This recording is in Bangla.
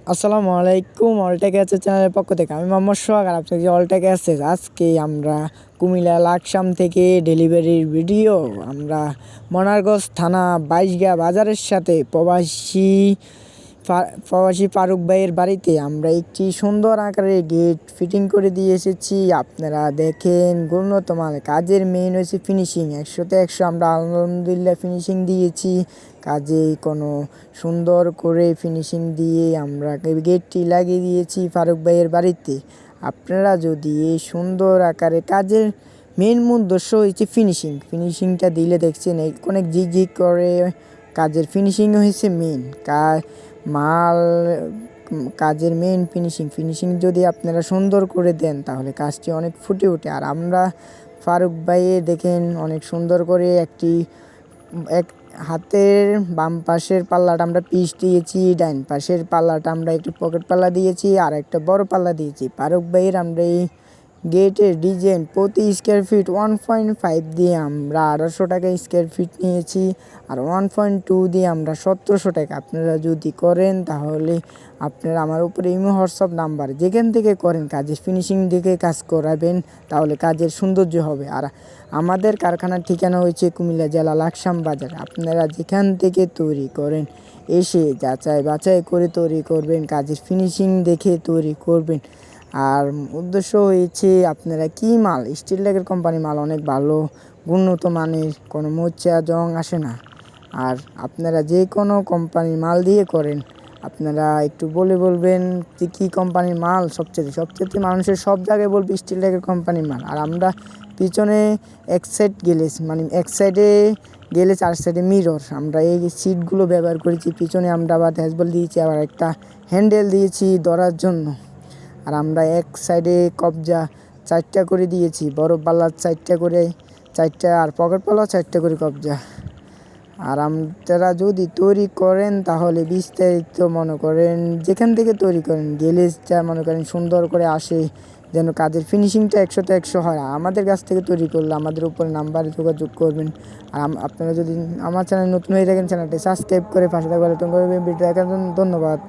আসসালামু আলাইকুম। অলটেক অ্যাসেস চ্যানেলের পক্ষ থেকে আমি মোহাম্মদ সোহাগ, আর আপনাকে অলটেক অ্যাসেস। আজকে আমরা কুমিল্লা লাকসাম থেকে ডেলিভারির ভিডিও। আমরা মনারগঞ্জ থানা 22 বাজারের সাথে প্রবাসী ফারুক ভাইয়ের বাড়িতে আমরা একটি সুন্দর আকারের গেট ফিটিং করে দিয়ে এসেছি। আপনারা দেখেন, উন্নত মানের কাজের মেইন হয়েছে ফিনিশিং। 100তে 100 আমরা আলহামদুলিল্লাহ ফিনিশিং দিয়েছি। কাজে কোনো সুন্দর করে ফিনিশিং দিয়ে আমরা গেটটি লাগিয়ে দিয়েছি ফারুক ভাইয়ের বাড়িতে। আপনারা যদি এই সুন্দর আকারে কাজের মেইন উদ্দেশ্য হয়েছে ফিনিশিংটা দিলে দেখছেন অনেক ঝিকঝিক করে কাজের ফিনিশিং হয়েছে মেইন মাল। কাজের মেইন ফিনিশিং যদি আপনারা সুন্দর করে দেন তাহলে কাজটি অনেক ফুটে ওঠে। আর আমরা ফারুক ভাইয়ে দেখেন অনেক সুন্দর করে এক হাতের বাম পাশের পাল্লাটা আমরা পিস দিয়েছি, ডাইন পাশের পাল্লাটা আমরা একটু পকেট পাল্লা দিয়েছি, আর একটা বড় পাল্লা দিয়েছি। ফারুক ভাইয়ের আমরা এই গেটের ডিজাইন প্রতি স্কোয়ার ফিট 1.5 দিয়ে আমরা 1800 টাকা স্কোয়ার ফিট নিয়েছি, আর 1.2 দিয়ে আমরা 1700 টাকা। আপনারা যদি করেন তাহলে আপনারা আমার উপরে ইমো হোয়াটসঅ্যাপ নাম্বার যেখান থেকে করেন কাজের ফিনিশিং দেখে কাজ করাবেন, তাহলে কাজের সৌন্দর্য হবে। আর আমাদের কারখানার ঠিকানা হয়েছে কুমিল্লা জেলা লাকসাম বাজার। আপনারা যেখান থেকে তৈরি করেন এসে যাচাই বাছাই করে তৈরি করবেন, কাজের ফিনিশিং দেখে তৈরি করবেন। আর উদ্দেশ্য হয়েছে আপনারা কি মাল, স্টিলটেকের কোম্পানি মাল অনেক ভালো, উন্নত মানের, কোনো মোচা জং আসে না। আর আপনারা যে কোনো কোম্পানির মাল দিয়ে করেন, আপনারা একটু বলবেন যে কী কোম্পানির মাল সবচেয়ে মানুষের সব জায়গায় বলবে স্টিলটেকের কোম্পানির মাল। আর আমরা পিছনে এক সাইডে গেলে 4 সাইডে মিরর, আমরা এই সিটগুলো ব্যবহার করেছি। পিছনে আমরা আবার ড্যাশবোর্ড দিয়েছি, আবার একটা হ্যান্ডেল দিয়েছি ধরার জন্য। আর আমরা এক সাইডে কবজা 4টা করে দিয়েছি, বড় পাল্লার 4টা করে, আর পকেট পাল্লাও 4টা করে কবজা। আর আপনারা যদি তৈরি করেন তাহলে বিস্তারিত মনে করেন যেখান থেকে তৈরি করেন গ্লেজটা মনে করেন সুন্দর করে আসে, যেন কাজের ফিনিশিংটা 100তে 100 হয়। আমাদের কাছ থেকে তৈরি করলে আমাদের উপরে নাম্বারে যোগাযোগ করবেন। আর আপনারা যদি আমার চ্যানেল নতুন হয়ে থাকেন, চ্যানেলটি সাবস্ক্রাইব করে পাশে থাকবেন। ভিডিও দেখার জন্য ধন্যবাদ।